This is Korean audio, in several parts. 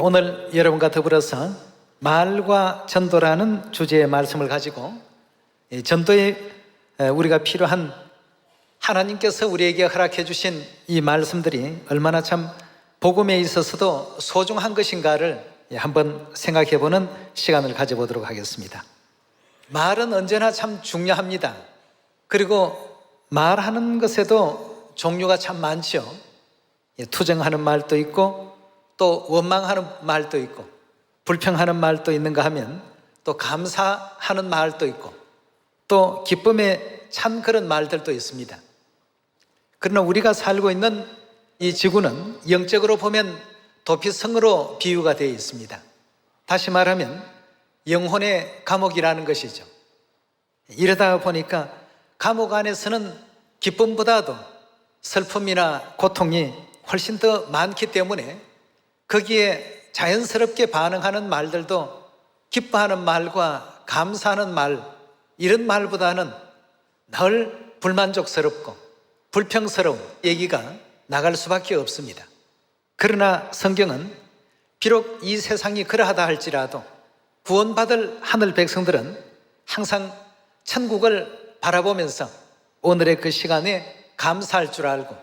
오늘 여러분과 더불어서 말과 전도라는 주제의 말씀을 가지고 전도에 우리가 필요한 하나님께서 우리에게 허락해 주신 이 말씀들이 얼마나 참 복음에 있어서도 소중한 것인가를 한번 생각해 보는 시간을 가져보도록 하겠습니다. 말은 언제나 참 중요합니다. 그리고 말하는 것에도 종류가 참 많죠. 투정하는 말도 있고 또 원망하는 말도 있고 불평하는 말도 있는가 하면 또 감사하는 말도 있고 또 기쁨에 찬 그런 말들도 있습니다. 그러나 우리가 살고 있는 이 지구는 영적으로 보면 도피성으로 비유가 되어 있습니다. 다시 말하면 영혼의 감옥이라는 것이죠. 이러다 보니까 감옥 안에서는 기쁨보다도 슬픔이나 고통이 훨씬 더 많기 때문에 거기에 자연스럽게 반응하는 말들도 기뻐하는 말과 감사하는 말, 이런 말보다는 늘 불만족스럽고 불평스러운 얘기가 나갈 수밖에 없습니다. 그러나 성경은 비록 이 세상이 그러하다 할지라도 구원받을 하늘 백성들은 항상 천국을 바라보면서 오늘의 그 시간에 감사할 줄 알고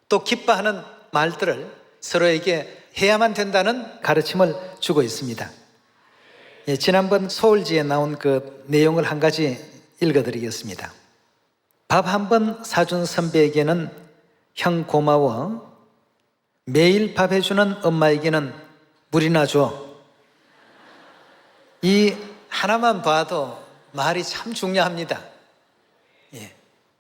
또 기뻐하는 말들을 서로에게 해야만 된다는 가르침을 주고 있습니다. 지난번 소울지에 나온 그 내용을 한 가지 읽어드리겠습니다. 밥 한 번 사준 선배에게는 형 고마워, 매일 밥 해주는 엄마에게는 물이나 줘. 이 하나만 봐도 말이 참 중요합니다.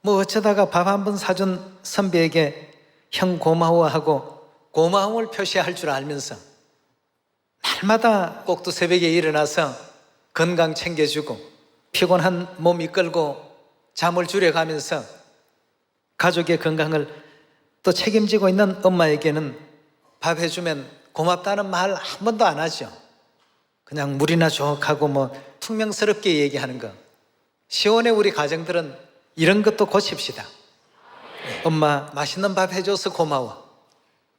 뭐 어쩌다가 밥 한 번 사준 선배에게 형 고마워하고 고마움을 표시할 줄 알면서 날마다 꼭두 새벽에 일어나서 건강 챙겨주고 피곤한 몸 이끌고 잠을 줄여가면서 가족의 건강을 또 책임지고 있는 엄마에게는 밥 해주면 고맙다는 말 한 번도 안 하죠. 그냥 물이나 줘 하고 뭐 퉁명스럽게 얘기하는 거. 시온의 우리 가정들은 이런 것도 고칩시다. 엄마 맛있는 밥 해줘서 고마워.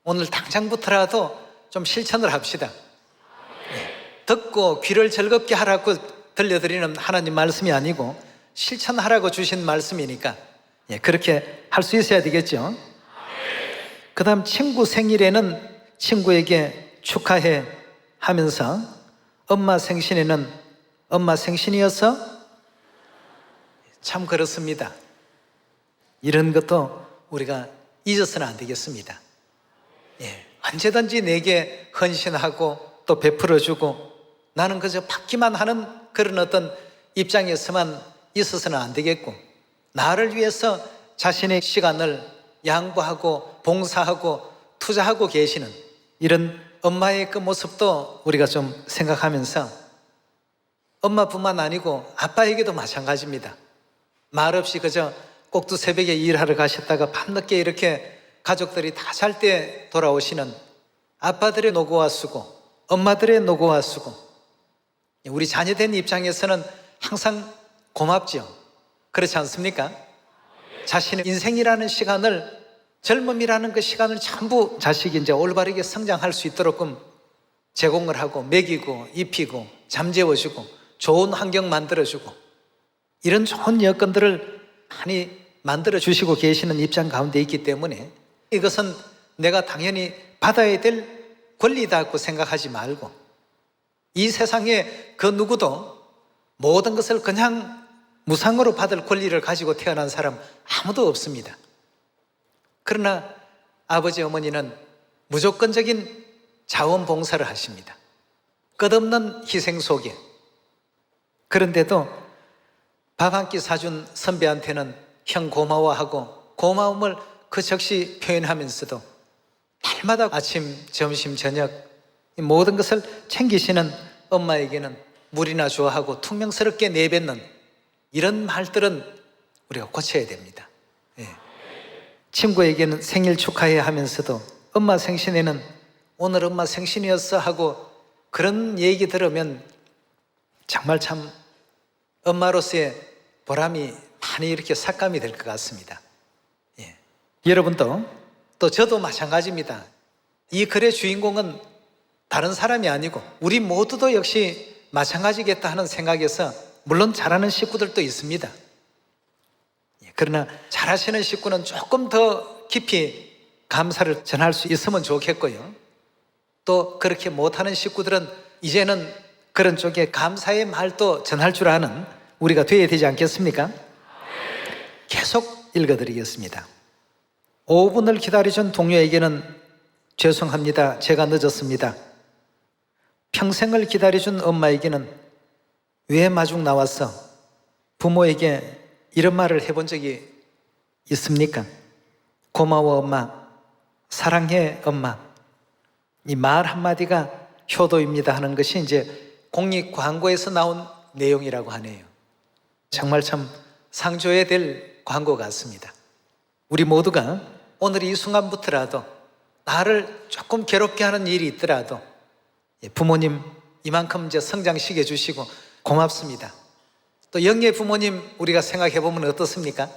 오늘 당장부터라도 좀 실천을 합시다. 듣고 귀를 즐겁게 하라고 들려드리는 하나님 말씀이 아니고 실천하라고 주신 말씀이니까 그렇게 할 수 있어야 되겠죠. 그 다음 친구 생일에는 친구에게 축하해 하면서 엄마 생신에는 엄마 생신이어서 참 그렇습니다. 이런 것도 우리가 잊어서는 안 되겠습니다. 언제든지 내게 헌신하고 또 베풀어주고 나는 그저 받기만 하는 그런 어떤 입장에서만 있어서는 안 되겠고 나를 위해서 자신의 시간을 양보하고 봉사하고 투자하고 계시는 이런 엄마의 그 모습도 우리가 좀 생각하면서 엄마뿐만 아니고 아빠에게도 마찬가지입니다. 말없이 그저 꼭두 새벽에 일하러 가셨다가 밤늦게 이렇게 가족들이 다 잘 때 돌아오시는 아빠들의 노고와 수고, 엄마들의 노고와 수고, 우리 자녀된 입장에서는 항상 고맙죠. 그렇지 않습니까? 자신의 인생이라는 시간을, 젊음이라는 그 시간을 전부 자식이 이제 올바르게 성장할 수 있도록끔 제공을 하고 먹이고 입히고 잠재워주고 좋은 환경 만들어주고 이런 좋은 여건들을 많이 만들어 주시고 계시는 입장 가운데 있기 때문에 이것은 내가 당연히 받아야 될 권리다고 생각하지 말고 이 세상에 그 누구도 모든 것을 그냥 무상으로 받을 권리를 가지고 태어난 사람 아무도 없습니다. 그러나 아버지 어머니는 무조건적인 자원봉사를 하십니다. 끝없는 희생 속에. 그런데도 밥 한 끼 사준 선배한테는 형 고마워하고 고마움을 그 즉시 표현하면서도 날마다 아침, 점심, 저녁 모든 것을 챙기시는 엄마에게는 물이나 좋아하고 퉁명스럽게 내뱉는 이런 말들은 우리가 고쳐야 됩니다. 친구에게는 생일 축하해 하면서도 엄마 생신에는 오늘 엄마 생신이었어 하고 그런 얘기 들으면 정말 참 엄마로서의 보람이 많이 이렇게 삭감이 될 것 같습니다. 여러분도 또 저도 마찬가지입니다. 이 글의 주인공은 다른 사람이 아니고 우리 모두도 역시 마찬가지겠다 하는 생각에서 물론 잘하는 식구들도 있습니다. 그러나 잘하시는 식구는 조금 더 깊이 감사를 전할 수 있으면 좋겠고요. 또 그렇게 못하는 식구들은 이제는 그런 쪽에 감사의 말도 전할 줄 아는 우리가 되어야 되지 않겠습니까? 계속 읽어드리겠습니다. 5분을 기다려준 동료에게는 죄송합니다. 제가 늦었습니다. 평생을 기다려준 엄마에게는 왜 마중 나왔어? 부모에게 이런 말을 해본 적이 있습니까? 고마워 엄마, 사랑해 엄마. 이 말 한마디가 효도입니다 하는 것이 이제 공익 광고에서 나온 내용이라고 하네요. 정말 참 상조해야 될 광고 같습니다. 우리 모두가 오늘 이 순간부터라도 나를 조금 괴롭게 하는 일이 있더라도 부모님 이만큼 이제 성장시켜 주시고 고맙습니다. 또 영예 부모님 우리가 생각해 보면 어떻습니까?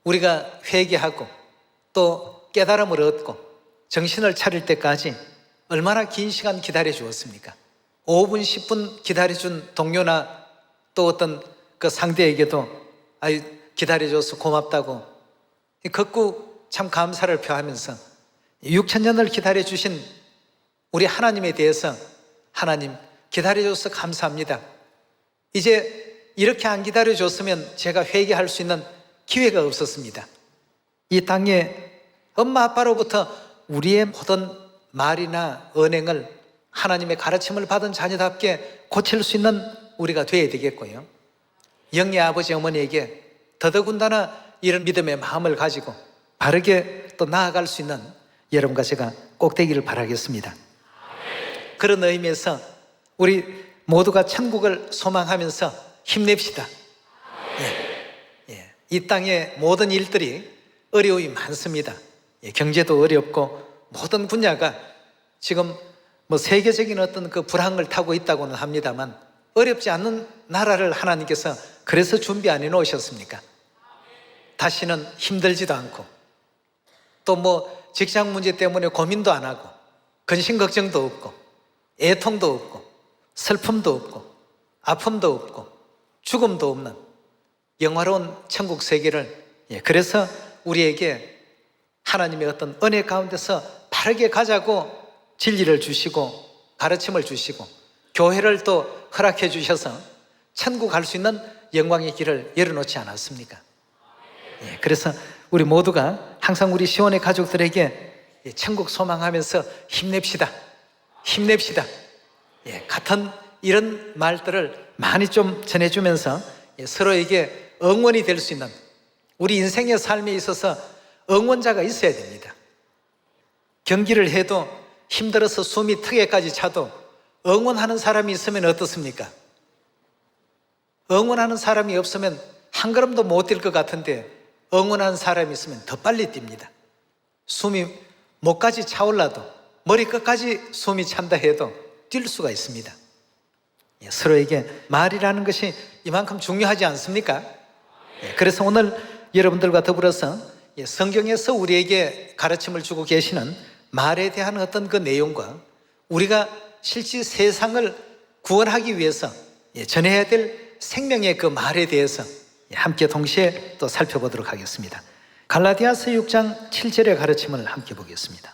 우리가 회개하고 또 깨달음을 얻고 정신을 차릴 때까지 얼마나 긴 시간 기다려 주었습니까? 5분, 10분 기다려준 동료나 또 어떤 그 상대에게도 아유 기다려줘서 고맙다고 걷고 참 감사를 표하면서 6,000년을 기다려주신 우리 하나님에 대해서 하나님 기다려줘서 감사합니다. 이제 이렇게 안 기다려줬으면 제가 회개할 수 있는 기회가 없었습니다. 이 땅에 엄마 아빠로부터 우리의 모든 말이나 언행을 하나님의 가르침을 받은 자녀답게 고칠 수 있는 우리가 되어야 되겠고요. 영예 아버지 어머니에게 더더군다나 이런 믿음의 마음을 가지고 바르게 또 나아갈 수 있는 여러분과 제가 꼭 되기를 바라겠습니다. 그런 의미에서 우리 모두가 천국을 소망하면서 힘냅시다. 이 땅의 모든 일들이 어려움이 많습니다. 경제도 어렵고 모든 분야가 지금 뭐 세계적인 어떤 그 불황을 타고 있다고는 합니다만 어렵지 않는 나라를 하나님께서 그래서 준비 안 해놓으셨습니까? 다시는 힘들지도 않고 또 뭐 직장 문제 때문에 고민도 안 하고 근심 걱정도 없고 애통도 없고 슬픔도 없고 아픔도 없고 죽음도 없는 영화로운 천국 세계를 그래서 우리에게 하나님의 어떤 은혜 가운데서 바르게 가자고 진리를 주시고 가르침을 주시고 교회를 또 허락해 주셔서 천국 갈 수 있는 영광의 길을 열어놓지 않았습니까? 그래서 우리 모두가 항상 우리 시온의 가족들에게 천국 소망하면서 힘냅시다. 힘냅시다. 같은 이런 말들을 많이 좀 전해주면서 서로에게 응원이 될 수 있는 우리 인생의 삶에 있어서 응원자가 있어야 됩니다. 경기를 해도 힘들어서 숨이 턱에까지 차도 응원하는 사람이 있으면 어떻습니까? 응원하는 사람이 없으면 한 걸음도 못 뛸 것 같은데 응원하는 사람이 있으면 더 빨리 뜁니다. 숨이 목까지 차올라도 머리 끝까지 숨이 찬다 해도 뛸 수가 있습니다. 서로에게 말이라는 것이 이만큼 중요하지 않습니까? 그래서 오늘 여러분들과 더불어서 성경에서 우리에게 가르침을 주고 계시는 말에 대한 어떤 그 내용과 우리가 실제 세상을 구원하기 위해서 전해야 될 생명의 그 말에 대해서 함께 동시에 또 살펴보도록 하겠습니다. 갈라디아서 6장 7절의 가르침을 함께 보겠습니다.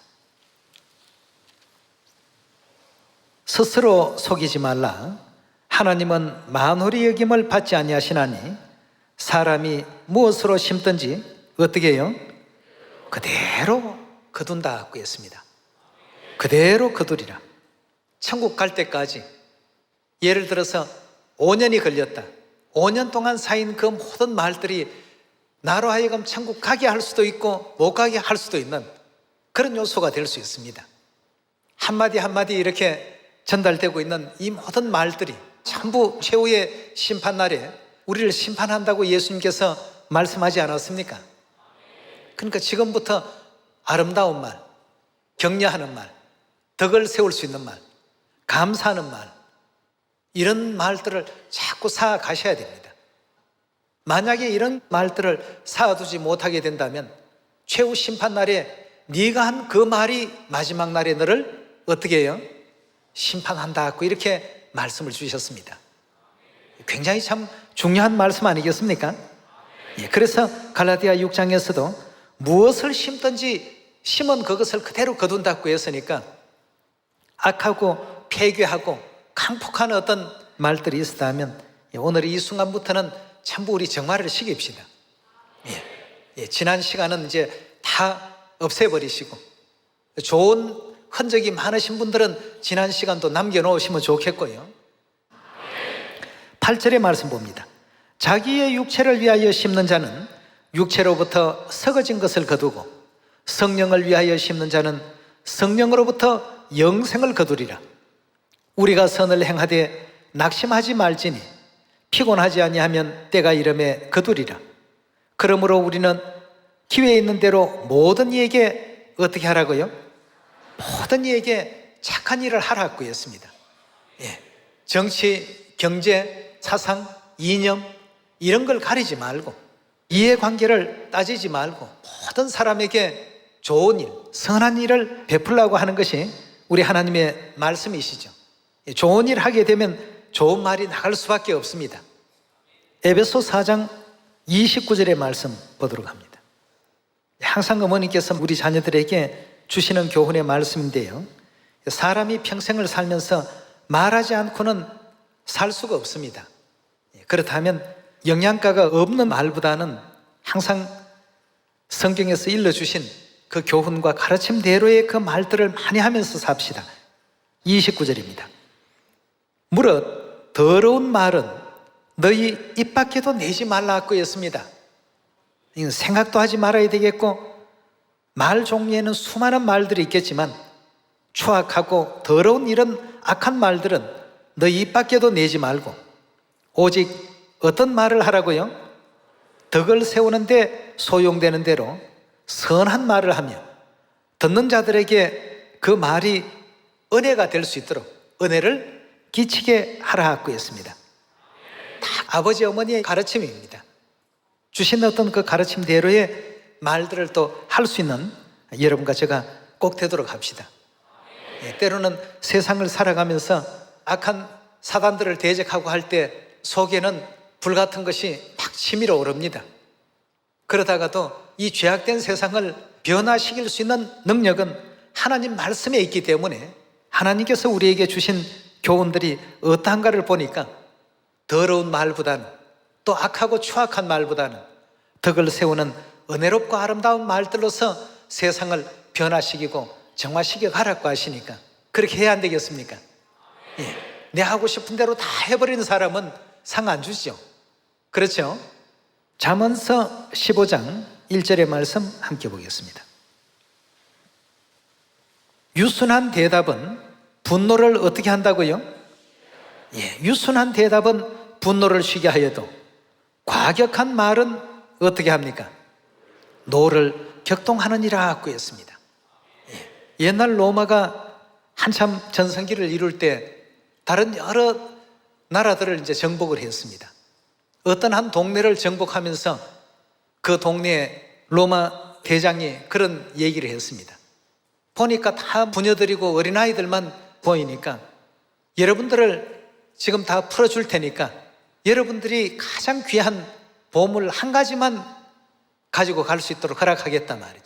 스스로 속이지 말라. 하나님은 만홀히 여김을 받지 아니하시나니 사람이 무엇으로 심든지 어떻게 해요? 그대로 거둔다고 했습니다. 그대로 거두리라. 천국 갈 때까지 예를 들어서 5년이 걸렸다. 5년 동안 쌓인 그 모든 말들이 나로 하여금 천국 가게 할 수도 있고 못 가게 할 수도 있는 그런 요소가 될 수 있습니다. 한마디 한마디 이렇게 전달되고 있는 이 모든 말들이 전부 최후의 심판날에 우리를 심판한다고 예수님께서 말씀하지 않았습니까? 그러니까 지금부터 아름다운 말, 격려하는 말, 덕을 세울 수 있는 말, 감사하는 말, 이런 말들을 자꾸 쌓아가셔야 됩니다. 만약에 이런 말들을 쌓아두지 못하게 된다면 최후 심판날에 네가 한 그 말이 마지막 날에 너를 어떻게 해요? 심판한다고 이렇게 말씀을 주셨습니다. 굉장히 참 중요한 말씀 아니겠습니까? 그래서 갈라디아 6장에서도 무엇을 심든지 심은 그것을 그대로 거둔다고 했으니까 악하고 폐괴하고 강폭한 어떤 말들이 있었다면 오늘 이 순간부터는 전부 우리 정화를 시킵시다. 지난 시간은 이제 다 없애버리시고 좋은 흔적이 많으신 분들은 지난 시간도 남겨놓으시면 좋겠고요. 8절의 말씀 봅니다. 자기의 육체를 위하여 심는 자는 육체로부터 썩어진 것을 거두고 성령을 위하여 심는 자는 성령으로부터 영생을 거두리라. 우리가 선을 행하되 낙심하지 말지니 피곤하지 아니하면 때가 이름에 거두리라. 그러므로 우리는 기회 있는 대로 모든 이에게 어떻게 하라고요? 모든 이에게 착한 일을 하라고 했습니다. 정치, 경제, 사상, 이념 이런 걸 가리지 말고 이해관계를 따지지 말고 모든 사람에게 좋은 일, 선한 일을 베풀라고 하는 것이 우리 하나님의 말씀이시죠. 좋은 일 하게 되면 좋은 말이 나갈 수밖에 없습니다. 에베소 4장 29절의 말씀 보도록 합니다. 항상 어머니께서 우리 자녀들에게 주시는 교훈의 말씀인데요, 사람이 평생을 살면서 말하지 않고는 살 수가 없습니다. 그렇다면 영양가가 없는 말보다는 항상 성경에서 일러주신 그 교훈과 가르침대로의 그 말들을 많이 하면서 삽시다. 29절입니다. 무릇 더러운 말은 너희 입 밖에도 내지 말라고 했습니다. 이건 생각도 하지 말아야 되겠고, 말 종류에는 수많은 말들이 있겠지만 추악하고 더러운 이런 악한 말들은 너희 입 밖에도 내지 말고 오직 어떤 말을 하라고요? 덕을 세우는데 소용되는 대로 선한 말을 하며 듣는 자들에게 그 말이 은혜가 될 수 있도록 은혜를 끼치게 하라고 했습니다. 다 아버지 어머니의 가르침입니다. 주신 어떤 그 가르침대로의 말들을 또 할 수 있는 여러분과 제가 꼭 되도록 합시다. 때로는 세상을 살아가면서 악한 사단들을 대적하고 할 때 속에는 불같은 것이 막 치밀어 오릅니다. 그러다가도 이 죄악된 세상을 변화시킬 수 있는 능력은 하나님 말씀에 있기 때문에 하나님께서 우리에게 주신 교훈들이 어떠한가를 보니까 더러운 말보다는, 또 악하고 추악한 말보다는 덕을 세우는 은혜롭고 아름다운 말들로서 세상을 변화시키고 정화시켜 가라고 하시니까 그렇게 해야 안 되겠습니까? 내 하고 싶은 대로 다 해버리는 사람은 상 안 주죠. 그렇죠? 잠언서 15장 1절의 말씀 함께 보겠습니다. 유순한 대답은 분노를 어떻게 한다고요? 유순한 대답은 분노를 쉬게 하여도 과격한 말은 어떻게 합니까? 노를 격동하느니라고 했습니다. 옛날 로마가 한참 전성기를 이룰 때 다른 여러 나라들을 이제 정복을 했습니다. 어떤 한 동네를 정복하면서 그 동네에 로마 대장이 그런 얘기를 했습니다. 보니까 다 부녀들이고 어린아이들만 보이니까 여러분들을 지금 다 풀어줄 테니까 여러분들이 가장 귀한 보물 한 가지만 가지고 갈 수 있도록 허락하겠단 말이죠.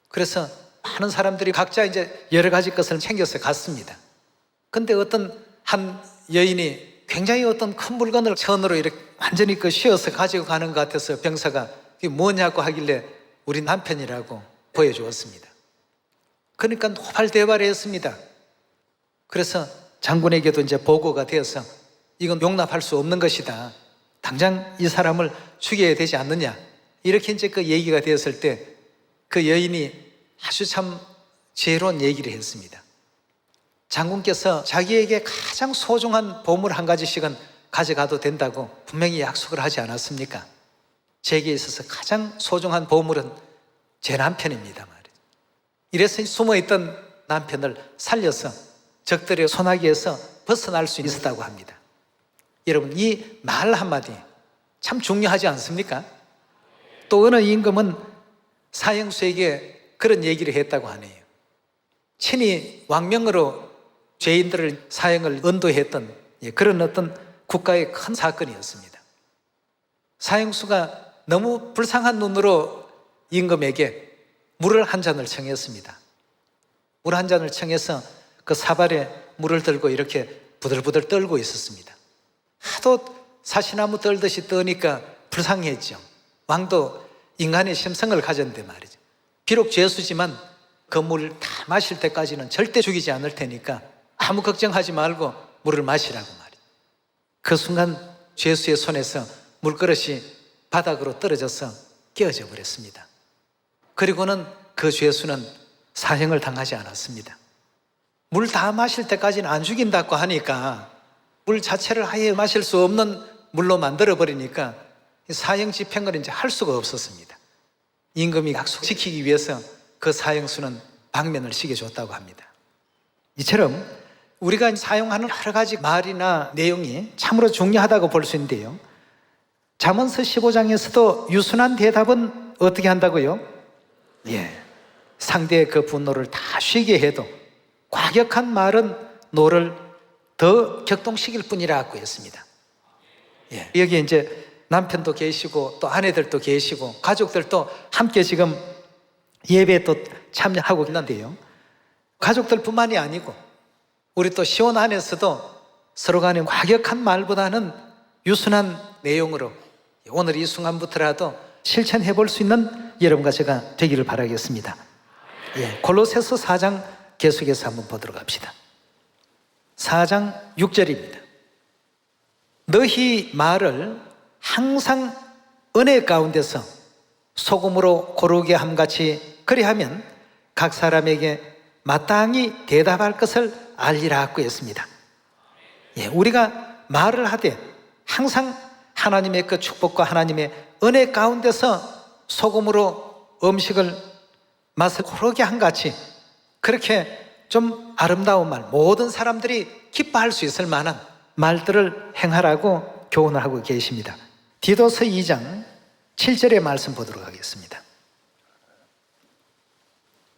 그래서 많은 사람들이 각자 이제 여러 가지 것을 챙겨서 갔습니다. 근데 어떤 한 여인이 굉장히 어떤 큰 물건을 천으로 이렇게 완전히 씌워서 가지고 가는 것 같아서 병사가 이게 뭐냐고 하길래 우리 남편이라고 보여주었습니다. 그러니까 노발대발했습니다. 그래서 장군에게도 이제 보고가 되어서 이건 용납할 수 없는 것이다. 당장 이 사람을 죽여야 되지 않느냐. 이렇게 이제 그 얘기가 되었을 때 그 여인이 아주 참 지혜로운 얘기를 했습니다. 장군께서 자기에게 가장 소중한 보물 한 가지씩은 가져가도 된다고 분명히 약속을 하지 않았습니까? 제게 있어서 가장 소중한 보물은 제 남편입니다 말이죠. 이래서 숨어있던 남편을 살려서 적들의 손아귀에서 벗어날 수 있었다고 합니다. 여러분, 이 말 한마디 참 중요하지 않습니까? 또 어느 임금은 사형수에게 그런 얘기를 했다고 하네요. 친히 왕명으로 죄인들을 사형을 언도했던 그런 어떤 국가의 큰 사건이었습니다. 사형수가 너무 불쌍한 눈으로 임금에게 물을 한 잔을 청했습니다. 물 한 잔을 청해서 그 사발에 물을 들고 이렇게 부들부들 떨고 있었습니다. 하도 사시나무 떨듯이 떠니까 불쌍했죠. 왕도 인간의 심성을 가졌는데 말이죠. 비록 죄수지만 그 물 다 마실 때까지는 절대 죽이지 않을 테니까 아무 걱정하지 말고 물을 마시라고 말이죠. 그 순간 죄수의 손에서 물그릇이 바닥으로 떨어져서 깨어져 버렸습니다. 그리고는 그 죄수는 사형을 당하지 않았습니다. 물 다 마실 때까지는 안 죽인다고 하니까 물 자체를 아예 마실 수 없는 물로 만들어버리니까 사형 집행을 이제 할 수가 없었습니다. 임금이 약속시키기 위해서 그 사형수는 방면을 시켜줬다고 합니다. 이처럼 우리가 사용하는 여러 가지 말이나 내용이 참으로 중요하다고 볼 수 있는데요. 잠언서 15장에서도 유순한 대답은 어떻게 한다고요? 상대의 그 분노를 다 쉬게 해도 과격한 말은 노를 더 격동시킬 뿐이라고 했습니다. 여기 이제 남편도 계시고 또 아내들도 계시고 가족들도 함께 지금 예배에 또 참여하고 있는데요. 가족들뿐만이 아니고 우리 또 시혼 안에서도 서로 간에 과격한 말보다는 유순한 내용으로 오늘 이 순간부터라도 실천해 볼 수 있는 여러분과 제가 되기를 바라겠습니다. 골로새서 4장 계속해서 한번 보도록 합시다. 4장 6절입니다. 너희 말을 항상 은혜 가운데서 소금으로 고르게 함같이 그리하면 각 사람에게 마땅히 대답할 것을 알리라고 했습니다. 우리가 말을 하되 항상 하나님의 그 축복과 하나님의 은혜 가운데서 소금으로 음식을 맛을 고르게 함같이 그렇게 좀 아름다운 말, 모든 사람들이 기뻐할 수 있을 만한 말들을 행하라고 교훈을 하고 계십니다. 디도서 2장 7절의 말씀 보도록 하겠습니다.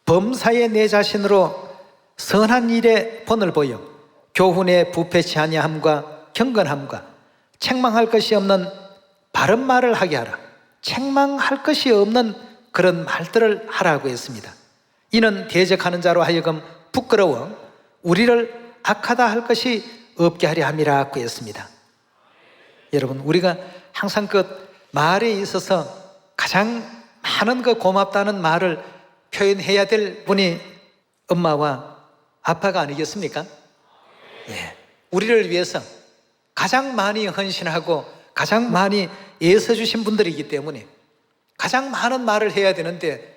범사에 내 자신으로 선한 일에 본을 보여 교훈에 부패치 아니함과 경건함과 책망할 것이 없는 바른 말을 하게 하라. 책망할 것이 없는 그런 말들을 하라고 했습니다. 이는 대적하는 자로 하여금 부끄러워 우리를 악하다 할 것이 없게 하려 함이라고 했습니다. 여러분, 우리가 항상 그 말에 있어서 가장 많은 그 고맙다는 말을 표현해야 될 분이 엄마와 아빠가 아니겠습니까? 우리를 위해서 가장 많이 헌신하고 가장 많이 애써주신 분들이기 때문에 가장 많은 말을 해야 되는데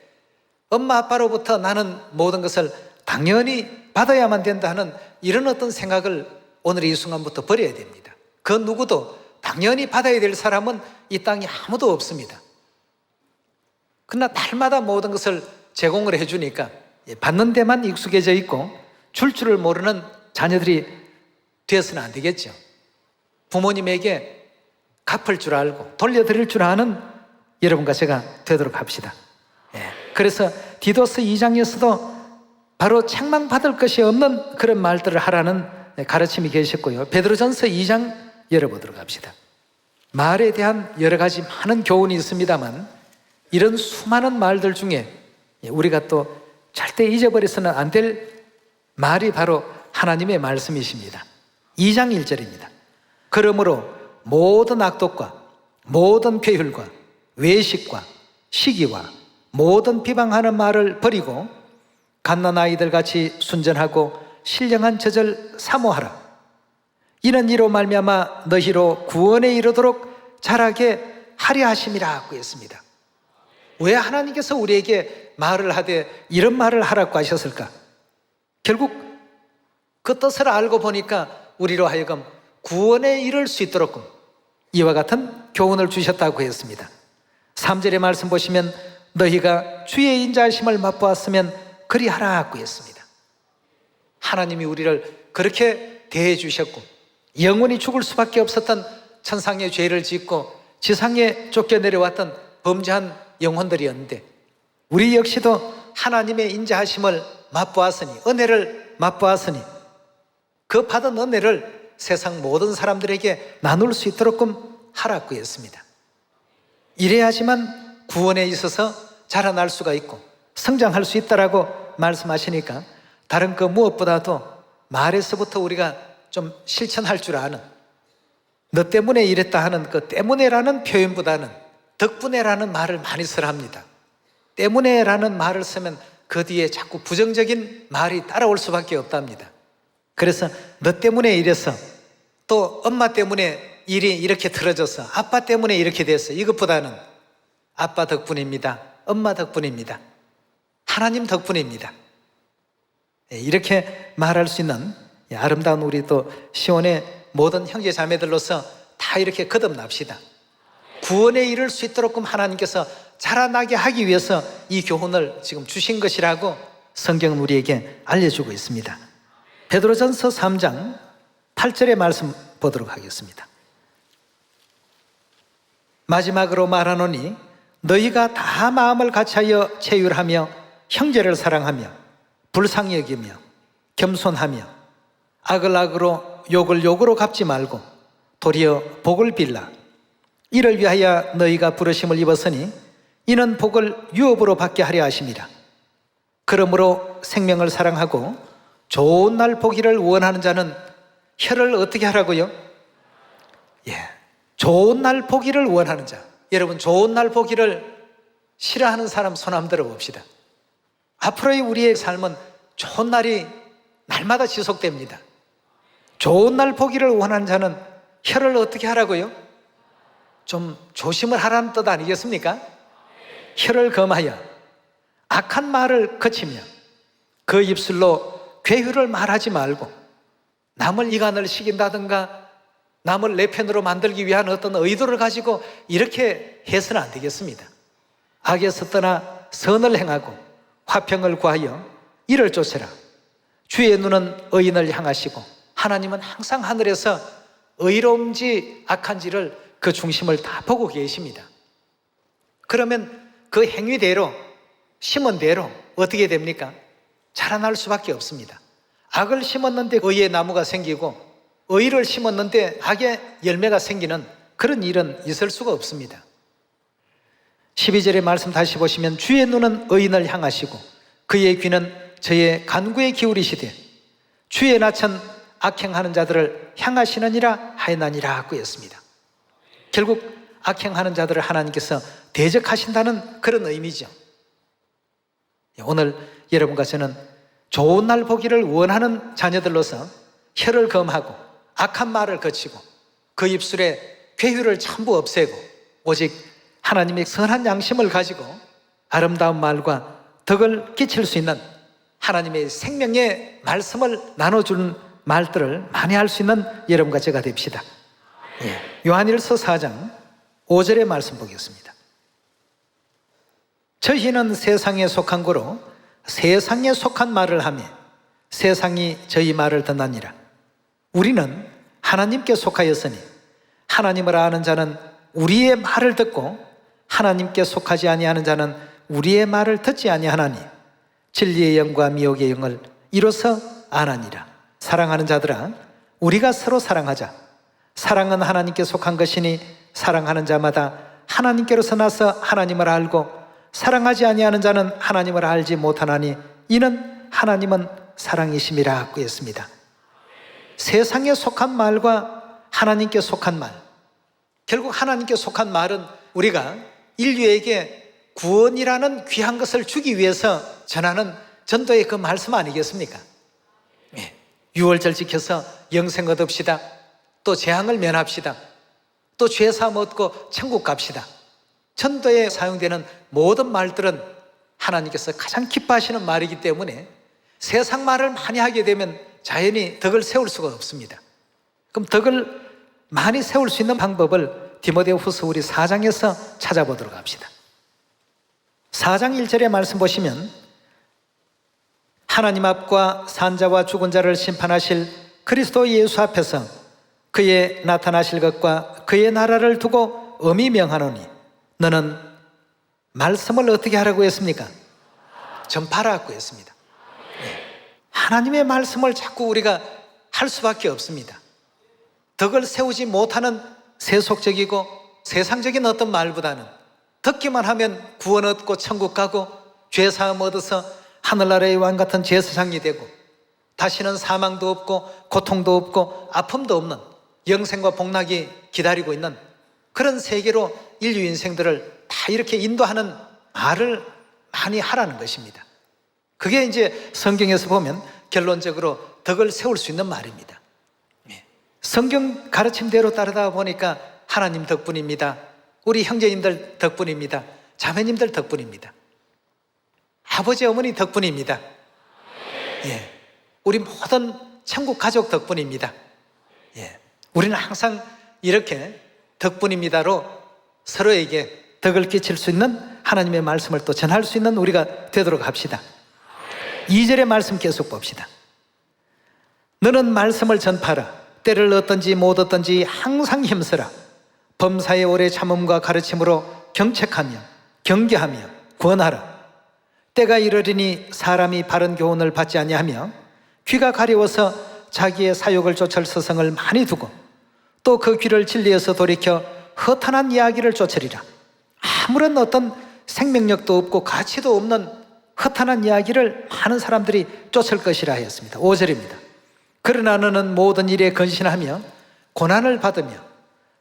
엄마 아빠로부터 나는 모든 것을 당연히 받아야만 된다 하는 이런 어떤 생각을 오늘 이 순간부터 버려야 됩니다. 그 누구도 당연히 받아야 될 사람은 이 땅에 아무도 없습니다. 그러나 날마다 모든 것을 제공을 해주니까 받는 데만 익숙해져 있고 줄 줄을 모르는 자녀들이 되어서는 안 되겠죠. 부모님에게 갚을 줄 알고 돌려드릴 줄 아는 여러분과 제가 되도록 합시다. 그래서 디도서 2장에서도 바로 책망받을 것이 없는 그런 말들을 하라는 가르침이 계셨고요. 베드로전서 2장 열어보도록 합시다. 말에 대한 여러 가지 많은 교훈이 있습니다만 이런 수많은 말들 중에 우리가 또 절대 잊어버려서는 안 될 말이 바로 하나님의 말씀이십니다. 2장 1절입니다. 그러므로 모든 악독과 모든 괴휼과 외식과 시기와 모든 비방하는 말을 버리고 갓난아이들 같이 순전하고 신령한 젖을 사모하라. 이는 이로 말미암아 너희로 구원에 이르도록 자라게 하려 하심이라고 했습니다. 왜 하나님께서 우리에게 말을 하되 이런 말을 하라고 하셨을까? 결국 그 뜻을 알고 보니까 우리로 하여금 구원에 이를 수 있도록 이와 같은 교훈을 주셨다고 했습니다. 3절의 말씀 보시면 너희가 주의 인자하심을 맛보았으면 그리하라고 했습니다. 하나님이 우리를 그렇게 대해 주셨고 영원히 죽을 수밖에 없었던 천상의 죄를 짓고 지상에 쫓겨내려왔던 범죄한 영혼들이었는데 우리 역시도 하나님의 인자하심을 맛보았으니 은혜를 맛보았으니 그 받은 은혜를 세상 모든 사람들에게 나눌 수 있도록끔 하라고 했습니다. 이래야지만 구원에 있어서 자라날 수가 있고 성장할 수 있다라고 말씀하시니까 다른 그 무엇보다도 말에서부터 우리가 좀 실천할 줄 아는, 너 때문에 이랬다 하는 그 때문에라는 표현보다는 덕분에라는 말을 많이 쓰랍니다. 때문에라는 말을 쓰면 그 뒤에 자꾸 부정적인 말이 따라올 수밖에 없답니다. 그래서 너 때문에 이래서, 또 엄마 때문에 일이 이렇게 틀어져서, 아빠 때문에 이렇게 됐어, 이것보다는 아빠 덕분입니다, 엄마 덕분입니다, 하나님 덕분입니다, 이렇게 말할 수 있는 아름다운 우리 또 시온의 모든 형제 자매들로서 다 이렇게 거듭납시다. 구원에 이를 수 있도록 하나님께서 자라나게 하기 위해서 이 교훈을 지금 주신 것이라고 성경은 우리에게 알려주고 있습니다. 베드로전서 3장 8절의 말씀 보도록 하겠습니다. 마지막으로 말하노니 너희가 다 마음을 같이하여 체휼하며 형제를 사랑하며 불쌍히 여기며 겸손하며 악을 악으로 욕을 욕으로 갚지 말고 도리어 복을 빌라. 이를 위하여 너희가 부르심을 입었으니 이는 복을 유업으로 받게 하려 하심이라. 그러므로 생명을 사랑하고 좋은 날 보기를 원하는 자는 혀를 어떻게 하라고요? 좋은 날 보기를 원하는 자. 여러분, 좋은 날 보기를 싫어하는 사람 손 한번 들어봅시다. 앞으로의 우리의 삶은 좋은 날이 날마다 지속됩니다. 좋은 날 보기를 원하는 자는 혀를 어떻게 하라고요? 좀 조심을 하라는 뜻 아니겠습니까? 혀를 검하여 악한 말을 그치며 그 입술로 괴유를 말하지 말고 남을 이간을 시킨다든가 남을 내 편으로 만들기 위한 어떤 의도를 가지고 이렇게 해서는 안 되겠습니다. 악에서 떠나 선을 행하고 화평을 구하여 이를 쫓으라. 주의 눈은 의인을 향하시고 하나님은 항상 하늘에서 의로운지 악한지를 그 중심을 다 보고 계십니다. 그러면 그 행위대로, 심은 대로 어떻게 됩니까? 자라날 수밖에 없습니다. 악을 심었는데 의의 나무가 생기고 의를 심었는데 악의 열매가 생기는 그런 일은 있을 수가 없습니다. 12절의 말씀 다시 보시면 주의 눈은 의인을 향하시고 그의 귀는 저의 간구에 기울이시되 주의 낯은 악행하는 자들을 향하시느니라 하였나니라 하고 했습니다. 결국 악행하는 자들을 하나님께서 대적하신다는 그런 의미죠. 오늘 여러분과 저는 좋은 날 보기를 원하는 자녀들로서 혀를 검하고 악한 말을 거치고 그 입술에 괴유를 전부 없애고 오직 하나님의 선한 양심을 가지고 아름다운 말과 덕을 끼칠 수 있는 하나님의 생명의 말씀을 나눠주는 말들을 많이 할 수 있는 여러분과 제가 됩시다. 요한일서 4장 5절의 말씀 보겠습니다. 저희는 세상에 속한 거로 세상에 속한 말을 하며 세상이 저희 말을 듣나니라. 우리는 하나님께 속하였으니 하나님을 아는 자는 우리의 말을 듣고 하나님께 속하지 아니하는 자는 우리의 말을 듣지 아니하나니 진리의 영과 미혹의 영을 이로써 아나니라. 사랑하는 자들아, 우리가 서로 사랑하자. 사랑은 하나님께 속한 것이니 사랑하는 자마다 하나님께로서 나서 하나님을 알고 사랑하지 아니하는 자는 하나님을 알지 못하나니 이는 하나님은 사랑이심이라 하고 했습니다. 세상에 속한 말과 하나님께 속한 말, 결국 하나님께 속한 말은 우리가 인류에게 구원이라는 귀한 것을 주기 위해서 전하는 전도의 그 말씀 아니겠습니까? 유월절 지켜서 영생 얻읍시다. 또 재앙을 면합시다. 또 죄사함 얻고 천국 갑시다. 전도에 사용되는 모든 말들은 하나님께서 가장 기뻐하시는 말이기 때문에 세상 말을 많이 하게 되면 자연히 덕을 세울 수가 없습니다. 그럼 덕을 많이 세울 수 있는 방법을 디모데후서 우리 4장에서 찾아보도록 합시다. 4장 1절의 말씀 보시면 하나님 앞과 산자와 죽은 자를 심판하실 그리스도 예수 앞에서 그의 나타나실 것과 그의 나라를 두고 엄히 명하노니 너는 말씀을 어떻게 하라고 했습니까? 전파라고 했습니다. 하나님의 말씀을 자꾸 우리가 할 수밖에 없습니다. 덕을 세우지 못하는 세속적이고 세상적인 어떤 말보다는 듣기만 하면 구원 얻고 천국 가고 죄사함 얻어서 하늘나라의 왕 같은 제사장이 되고 다시는 사망도 없고 고통도 없고 아픔도 없는 영생과 복락이 기다리고 있는 그런 세계로 인류 인생들을 다 이렇게 인도하는 말을 많이 하라는 것입니다. 그게 이제 성경에서 보면 결론적으로 덕을 세울 수 있는 말입니다. 성경 가르침대로 따르다 보니까 하나님 덕분입니다. 우리 형제님들 덕분입니다. 자매님들 덕분입니다. 아버지 어머니 덕분입니다. 우리 모든 천국 가족 덕분입니다. 우리는 항상 이렇게 덕분입니다로 서로에게 덕을 끼칠 수 있는 하나님의 말씀을 또 전할 수 있는 우리가 되도록 합시다. 2절의 말씀 계속 봅시다. 너는 말씀을 전파하라. 때를 얻든지 못 얻든지 항상 힘쓰라. 범사의 오래 참음과 가르침으로 경책하며 경계하며 권하라. 때가 이르리니 사람이 바른 교훈을 받지 아니하며 귀가 가려워서 자기의 사욕을 쫓을 서성을 많이 두고 또 그 귀를 진리에서 돌이켜 허탄한 이야기를 쫓으리라. 아무런 어떤 생명력도 없고 가치도 없는 허탄한 이야기를 많은 사람들이 쫓을 것이라 하였습니다. 5절입니다. 그러나 너는 모든 일에 건신하며 고난을 받으며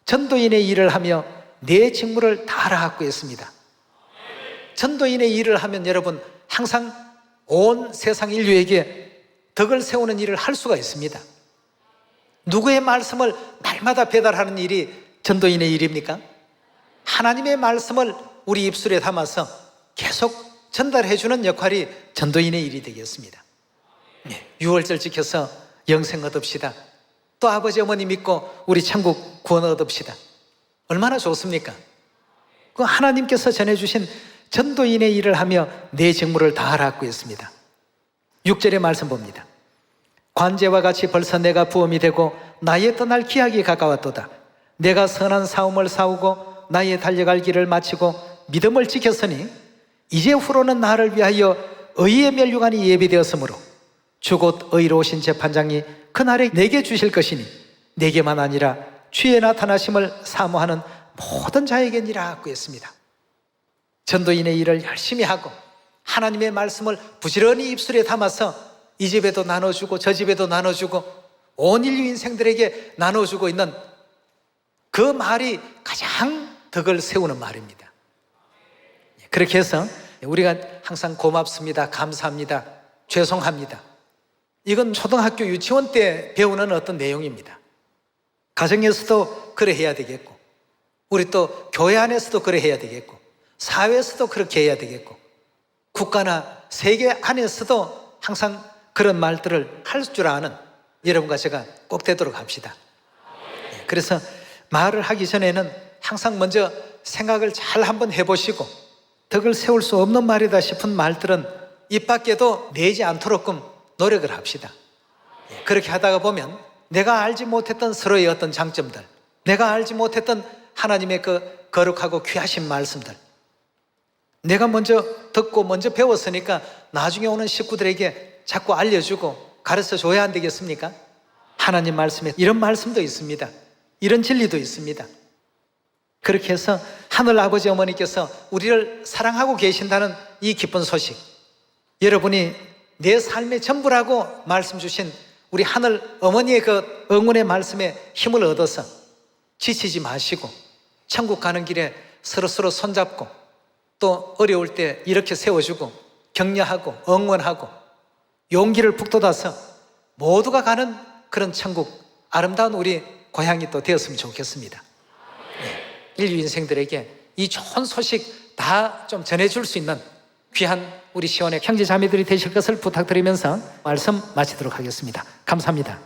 전도인의 일을 하며 내 직무를 다하라 하고 했습니다. 전도인의 일을 하면 여러분 항상 온 세상 인류에게 덕을 세우는 일을 할 수가 있습니다. 누구의 말씀을 날마다 배달하는 일이 전도인의 일입니까? 하나님의 말씀을 우리 입술에 담아서 계속 전달해주는 역할이 전도인의 일이 되겠습니다. 6월절 지켜서 영생 얻읍시다. 또 아버지 어머니 믿고 우리 천국 구원 얻읍시다. 얼마나 좋습니까? 그 하나님께서 전해주신 전도인의 일을 하며 내 직무를 다하라고 했습니다. 6절의 말씀 봅니다. 관제와 같이 벌써 내가 부엄이 되고 나의 떠날 기약이 가까웠도다. 내가 선한 싸움을 싸우고 나의 달려갈 길을 마치고 믿음을 지켰으니 이제 후로는 나를 위하여 의의 면류관이 예비되었으므로 주 곧 의로우신 재판장이 그날에 내게 주실 것이니 내게만 아니라 주의 나타나심을 사모하는 모든 자에게니라 하고 했습니다. 전도인의 일을 열심히 하고 하나님의 말씀을 부지런히 입술에 담아서 이 집에도 나눠주고 저 집에도 나눠주고 온 인류 인생들에게 나눠주고 있는 그 말이 가장 덕을 세우는 말입니다. 그렇게 해서 우리가 항상 고맙습니다, 감사합니다, 죄송합니다, 이건 초등학교 유치원 때 배우는 어떤 내용입니다. 가정에서도 그래 해야 되겠고 우리 또 교회 안에서도 그래 해야 되겠고 사회에서도 그렇게 해야 되겠고 국가나 세계 안에서도 항상 그런 말들을 할 줄 아는 여러분과 제가 꼭 되도록 합시다. 그래서 말을 하기 전에는 항상 먼저 생각을 잘 한번 해보시고 덕을 세울 수 없는 말이다 싶은 말들은 입 밖에도 내지 않도록끔 노력을 합시다. 그렇게 하다가 보면 내가 알지 못했던 서로의 어떤 장점들, 내가 알지 못했던 하나님의 그 거룩하고 귀하신 말씀들, 내가 먼저 듣고 먼저 배웠으니까 나중에 오는 식구들에게 자꾸 알려주고 가르쳐 줘야 안 되겠습니까? 하나님 말씀에 이런 말씀도 있습니다. 이런 진리도 있습니다. 그렇게 해서 하늘 아버지 어머니께서 우리를 사랑하고 계신다는 이 기쁜 소식, 여러분이 내 삶의 전부라고 말씀 주신 우리 하늘 어머니의 그 응원의 말씀에 힘을 얻어서 지치지 마시고 천국 가는 길에 서로서로 손잡고 또 어려울 때 이렇게 세워주고 격려하고 응원하고 용기를 북돋아서 모두가 가는 그런 천국, 아름다운 우리 고향이 또 되었으면 좋겠습니다. 인류 인생들에게 이 좋은 소식 다 좀 전해줄 수 있는 귀한 우리 시온의 형제 자매들이 되실 것을 부탁드리면서 말씀 마치도록 하겠습니다. 감사합니다.